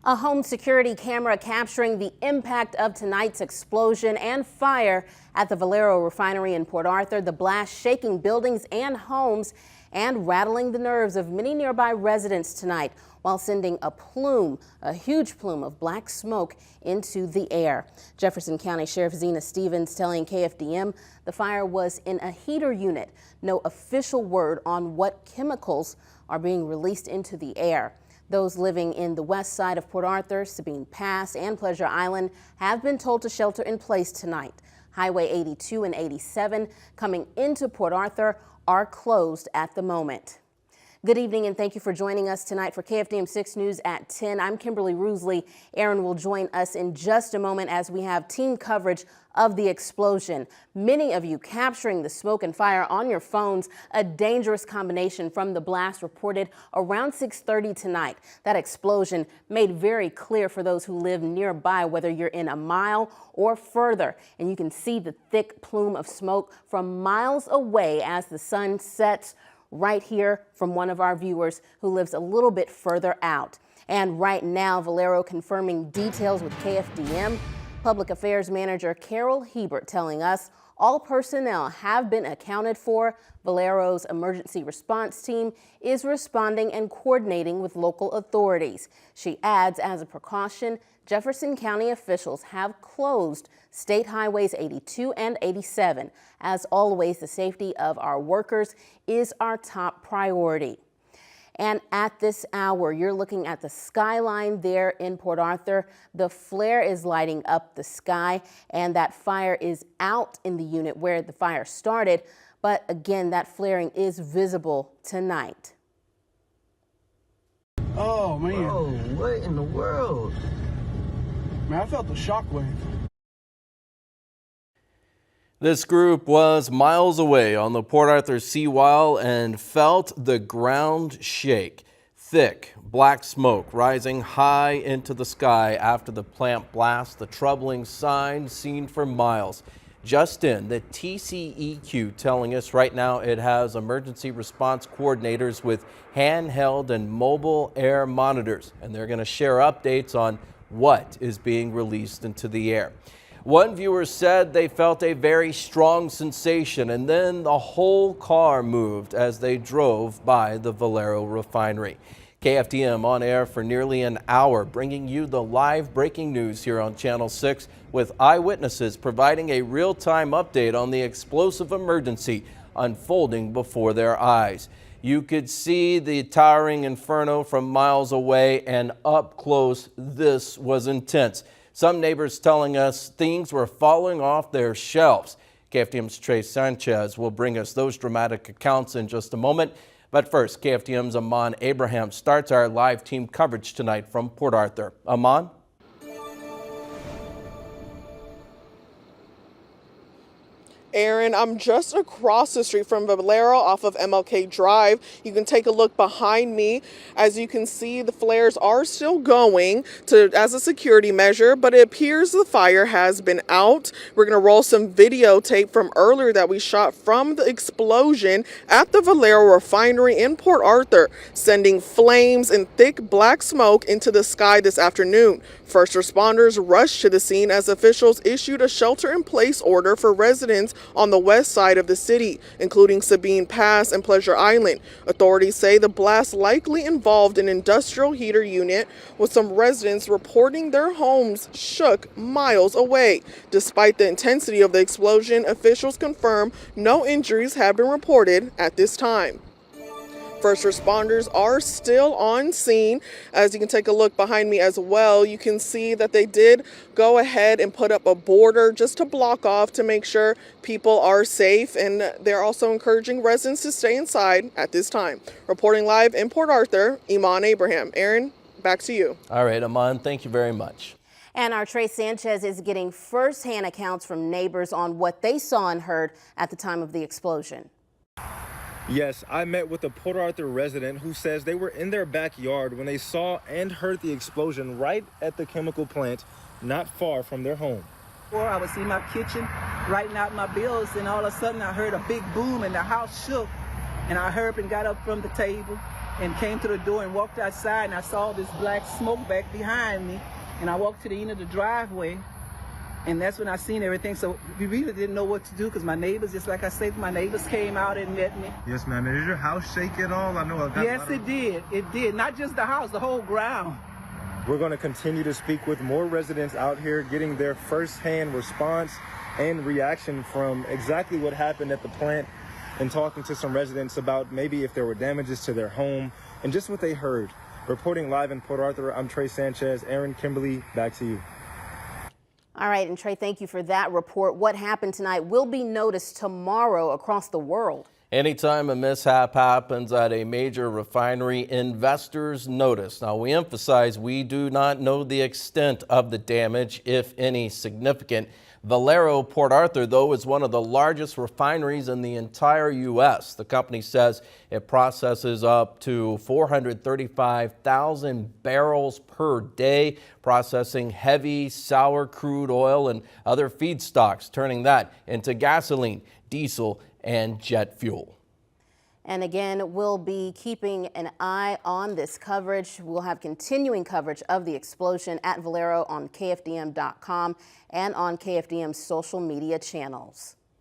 A home security camera capturing the impact of tonight's explosion and fire at the Valero Refinery in Port Arthur. The blast shaking buildings and homes and rattling the nerves of many nearby residents tonight while sending a huge plume of black smoke into the air. Jefferson County Sheriff Zena Stevens telling KFDM the fire was in a heater unit. No official word on what chemicals are being released into the air. Those living in the west side of Port Arthur, Sabine Pass, and Pleasure Island have been told to shelter in place tonight. Highway 82 and 87 coming into Port Arthur are closed at the moment. Good evening and thank you for joining us tonight for KFDM 6 News at 10. I'm Kimberly Roosley. Aaron will join us in just a moment as we have team coverage of the explosion. Many of you capturing the smoke and fire on your phones, a dangerous combination from the blast reported around 6:30 tonight. That explosion made very clear for those who live nearby, whether you're in a mile or further. And you can see the thick plume of smoke from miles away as the sun sets right here from one of our viewers who lives a little bit further out. And right now, Valero confirming details with KFDM. Public Affairs Manager Carol Hebert telling us all personnel have been accounted for. Valero's emergency response team is responding and coordinating with local authorities. She adds, as a precaution, Jefferson County officials have closed state highways 82 and 87. As always, the safety of our workers is our top priority. And at this hour, you're looking at the skyline there in Port Arthur. The flare is lighting up the sky, and that fire is out in the unit where the fire started. But again, that flaring is visible tonight. Oh, man. Oh, what in the world? Man, I felt the shockwave. This group was miles away on the Port Arthur seawall and felt the ground shake. Thick black smoke rising high into the sky after the plant blast, the troubling sign seen for miles. Just in, the TCEQ telling us right now it has emergency response coordinators with handheld and mobile air monitors, and they're going to share updates on what is being released into the air. One viewer said they felt a very strong sensation and then the whole car moved as they drove by the Valero Refinery. KFDM on air for nearly an hour, bringing you the live breaking news here on Channel 6 with eyewitnesses providing a real-time update on the explosive emergency unfolding before their eyes. You could see the towering inferno from miles away and up close. This was intense. Some neighbors telling us things were falling off their shelves. KFDM's Trace Sanchez will bring us those dramatic accounts in just a moment. But first, KFDM's Amon Abraham starts our live team coverage tonight from Port Arthur. Amon? Aaron, I'm just across the street from Valero off of MLK Drive. You can take a look behind me. As you can see, the flares are still going as a security measure, but it appears the fire has been out. We're going to roll some videotape from earlier that we shot from the explosion at the Valero Refinery in Port Arthur, sending flames and thick black smoke into the sky this afternoon. First responders rushed to the scene as officials issued a shelter-in-place order for residents on the west side of the city, including Sabine Pass and Pleasure Island. Authorities say the blast likely involved an industrial heater unit, with some residents reporting their homes shook miles away. Despite the intensity of the explosion, officials confirm no injuries have been reported at this time. First responders are still on scene. As you can take a look behind me as well, you can see that they did go ahead and put up a border just to block off to make sure people are safe, and they're also encouraging residents to stay inside at this time. Reporting live in Port Arthur, Amon Abraham. Aaron, back to you. All right, Amon, thank you very much. And our Trace Sanchez is getting first-hand accounts from neighbors on what they saw and heard at the time of the explosion. Yes, I met with a Port Arthur resident who says they were in their backyard when they saw and heard the explosion right at the chemical plant not far from their home. I was in my kitchen writing out my bills, and all of a sudden I heard a big boom and the house shook, and I hurried and got up from the table and came to the door and walked outside, and I saw this black smoke back behind me, and I walked to the end of the driveway, and that's when I seen everything. So we really didn't know what to do because my neighbors, just like I said, my neighbors came out and met me. Yes, ma'am. Did your house shake at all? I know. Yes, it did. It did. Not just the house, the whole ground. We're going to continue to speak with more residents out here, getting their firsthand response and reaction from exactly what happened at the plant, and talking to some residents about maybe if there were damages to their home and just what they heard. Reporting live in Port Arthur, I'm Trey Sanchez. Aaron, Kimberly, back to you. All right, and Trey, thank you for that report. What happened tonight will be noticed tomorrow across the world. Anytime a mishap happens at a major refinery, investors notice. Now, we emphasize we do not know the extent of the damage, if any significant. Valero Port Arthur, though, is one of the largest refineries in the entire U.S. The company says it processes up to 435,000 barrels per day, processing heavy, sour crude oil and other feedstocks, turning that into gasoline, diesel, and jet fuel. And again, we'll be keeping an eye on this coverage. We'll have continuing coverage of the explosion at Valero on KFDM.com and on KFDM's social media channels.